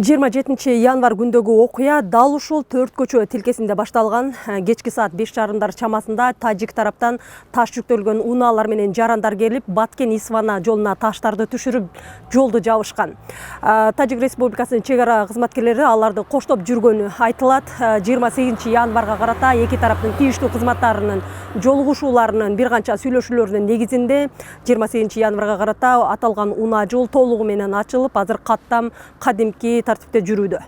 27 январ күндөгү окуя дал ушул 4 көчө тилкесинде башталган. Кечки саат 5:30 чамасында тажик тараптан таш жүктөлгөн унаалар менен жарандар келип, Баткен-Исвана жолуна таштарды түшүрүп, жолду жабышкан. Тажик Республикасынын чек ара кызматкерлери аларды коштоп жүргөнү айтылат. 28 январга карата эки тараптын тийиштүү кызматтарынын жолугушууларынын бир канча сүйлөшүүлөрүнүн негизинде 28 январга карата аталган унаа жол толугу менен ачылып, азыр каттам кадимки тартипте жүрүүдө.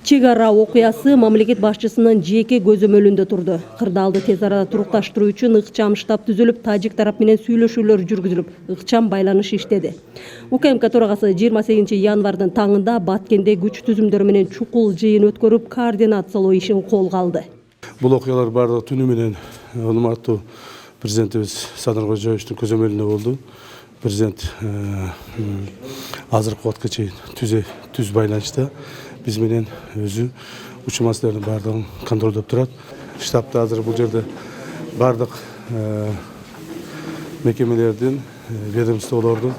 Чек ара окуясы мамлекет башчысынын жеке көзөмөлүндө турду. Кырдаалды тез арада турукташтыруу үчүн ыкчам штаб түзүлүп, тажик тарап менен сүйлөшүүлөр жүргүзүлүп, ыкчам байланыш иштеди. УКМК төрагасы 28 январдын таңында Баткенде күч түзүмдөрү менен чукул жыйын өткөрүп, координациялоо ишин колго алды. Бул окуялар бардыгы түнү менен урматтуу президентибиз Садыр Кожоевичтин көзөмөлүндө болду. Президент азыркы убакытка чейин түз байланышта биз менен өзү учуу маселелердин бардыгын контролдоп турат. Штабта азыр бул жерде бардык мекемелердин, ведомстволордун,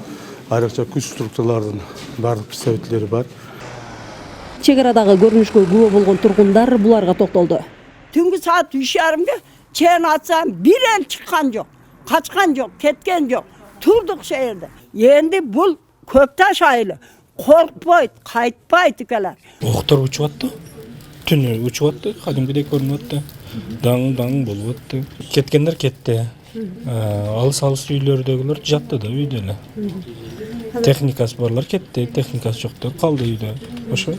айрыкча күч структуралардын бардык представительдери бар. Чек арадагы көрүнүшкө күбө болгон тургундар буларга токтолду. Түнкү саат 3:30 чейин атсам бир эл чыккан жок, качкан жок, кеткен жок. Turдuk şehirde. Endi bul Köktaş aylı. Korkpayt, kaytpayt ikeler. Oqtar uçup attı. Tünü uçup attı. Kadimgidek görünüp attı. Dağın bulup attı. Ketkenler ketti. Alыс үйлөрдөгүлөр жатты да үйдө эле. Техникасы барлар кетти, техникасы жокто калды үйдө. Ошо.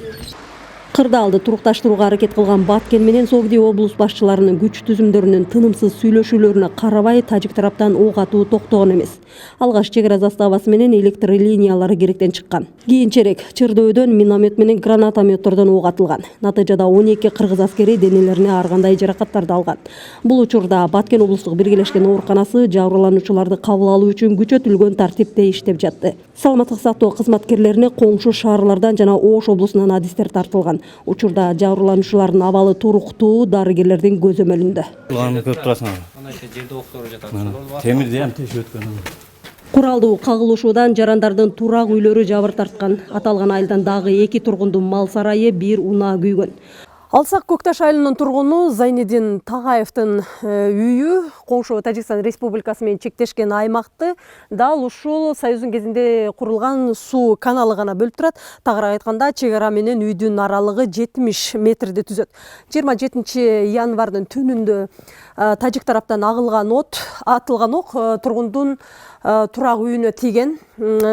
Кырдаалды турукташтырууга аракет кылган Баткен менен Согди облус башчыларынын күч түзүмдөрүнүн тынымсыз сүйлөшүүлөрүнө карабай, тажик тараптан ок атуу токтогон эмес. Алгаш чек ара заставасы менен электр линиялары керектен чыккан. Кийинчерээк Чырдөөдөн миномет менен гранатометтордон ок атылган. Натыйжада 12 кыргыз аскери денелерине ар кандай жаракаттарды алган. Бул учурда Баткен облустук биргелешкен ооруканасы жабырлануучуларды кабыл алуу үчүн күчөтүлгөн тартипте иштеп жатты. Саламаттык сактоо кызматкерлерине коңшу шаарлардан жана Ош облусунан адистер тартылган. Учурда жабырлануучулардын абалы туруктуу, дарыгерлердин көзөмөлүндө. Куралдуу кагылышуудан жарандардын турак үйлөрү жабыр тарткан. Аталган айылдан дагы 2 тургундун мал сарайы, 1 унаа күйгөн. Алсак Көкташ айылынын тургуну Зайнедин Тагаевдин үйү коңшу Тажикстан Республикасы менен чектешкен аймакты дал ушул Союздун кезинде курулган суу каналы гана бөлүп турат. Тагыраак айтканда, чек ара менен үйдүн аралыгы 70 метрди түзөт. 27 январдын түнүндө тажик тараптан атылган ок тургундун турак үйүнө тийген.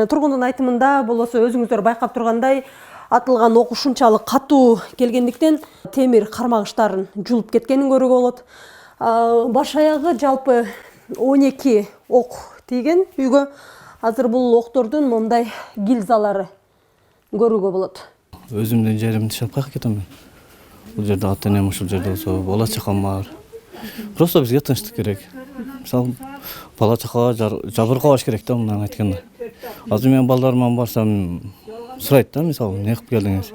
Тургундун айтымында болосо өзүңүздөр байкап тургандай, атылган ок ушунчалык катуу келгендиктен темир кармагыштарын жулуп кеткенин көрүүгө болот. Баш аягы жалпы 12 ок тийген үйгө. Азыр бул октордун мындай гильзалары көрүүгө болот. Өзүмдүн жеримди чалып кайка кетем. Бул жерде ата-энем ушул жерде болсо, бала чакам бар. Просто бизге тынчтык керек. Мисалы, бала чакага жабыркабаш керек да, мындан айтканда. Азыр мен балдарыма барсам, сурайт да, мисалы, не кылып келдиңиз?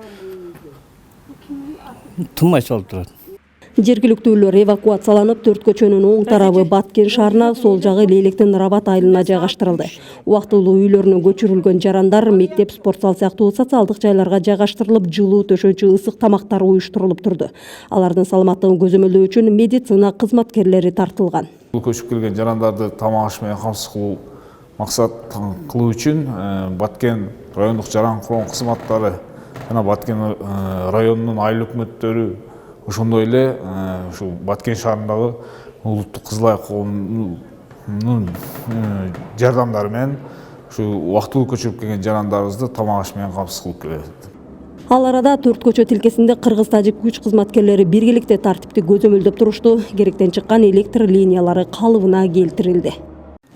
Тынмай чалып турат. Жергиликтүүлөр эвакуацияланып, 4 көчөнүн оң тарабы Баткен шаарына, сол жагы Лейлектин Рабат айылына жайгаштырылды. Убактылуу үйлөрүнө көчүрүлгөн жарандар мектеп, спорт зал сыяктуу социалдык жайларга жайгаштырылып, жылуу, төшөнчү, ысык тамактар уюштурулуп турду. Алардын саламаттыгын көзөмөлдөө үчүн медицина кызматкерлери тартылган. Бул көчүп келген жарандарды тамак аш менен камсыз кылуу максат кылуу үчүн Баткен райондук жаран коом кызматтары жана Баткен районунун айыл өкмөттөрү, ошондой эле ушу Баткен шаарындагы улуттук кызыл ай коомунун жардамдары менен ушу убактылуу көчүрүп келген жарандарыбызды тамак аш менен камсыз кылып келет. Ал арада 4 көчө тилкесинде кыргыз-тажик күч кызматкерлери биргеликте тартипти көзөмөлдөп турушту. Керектен чыккан электр линиялары калыбына келтирилди.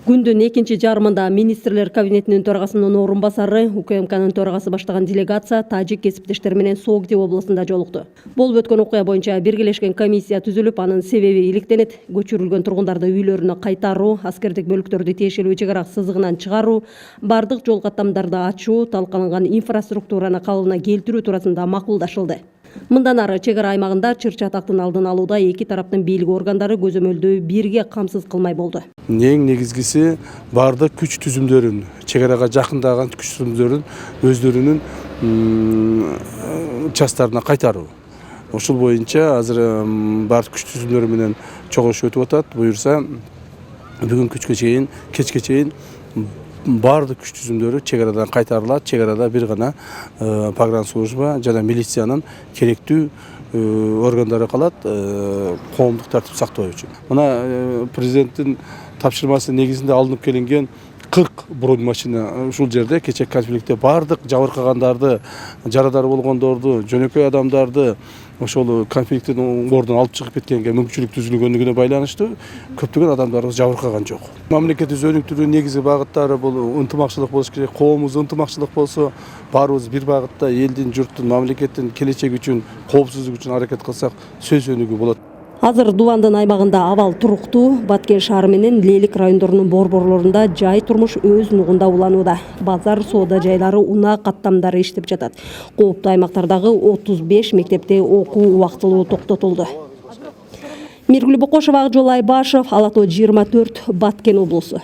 Күндүн экинчи жарымында министрлер кабинетинин төрагасынын орун басары, УКМКнын төрагасы баштаган делегация тажик кесиптештери менен Согди облусунда жолукту. Болуп өткөн окуя боюнча биргелешкен комиссия түзүлүп, анын себеби иликтенет. Көчүрүлгөн тургундарды үйлөрүнө кайтаруу, аскердик бөлүктөрдү тиешелүү чек ара сызыгынан чыгаруу, бардык жол каттамдарды ачуу, талкаланган инфраструктураны калыбына келтирүү туурасында макулдашылды. Мындан ары чек ара аймагында чыр-чатактын алдын алууда эки тараптын бийлик органдары көзөмөлдөө бирге камсыз кылмай болду. Эң негизгиси бардык күч түзүмдөрүн, чек арага жакындаган күч түзүмдөрүн өздөрүнүн участтарына кайтаруу. Ошол боюнча азыр баардык күч түзүмдөрү менен чогулуш өтүп атат. Буюрса бүгүнкү кечке чейин баардык күч түзүмдөрү чек арадан кайтарылат. Чек арада бир гана погранслужба жана милициянын керектүү органдары калат коомдук тартип сактоо үчүн. Мына президенттин тапшырмасы негизинде алынып келинген 40 бронемашина ушул жерде кече конфликтте баардык жабыркагандарды, жарадары болгондорду, жөнөкөй адамдарды ошол конфликттин ордун алып чыгып кеткенге мүмкүнчүлүк түзүлгөнүгүнө байланыштуу көптөгөн адамдарыбыз жабыркаган жок. Мамлекетибиз өнүктүрүүнүн негизги багыттары бул ынтымакчылык болуш керек. Коомубуз ынтымакчылык болсо, баарыбыз бир багытта элдин, журттун, мамлекеттин келечеги үчүн, коопсуздук үчүн аракет кылсак сөз өнүгүү болот. Азыр Дубандын аймагында абал туруктуу. Баткен шаары менен Лелик райондорунун борборлорунда жай турмуш өз нугунда уланууда. Базар, соода жайлары, унаа каттамдары иштеп жатат. Кооптуу аймактардагы 35 мектепте окуу убактылуу токтотулду. Миргүл Бокошева, Акжол Айбашев, Ала Тоо 24, Баткен облусу.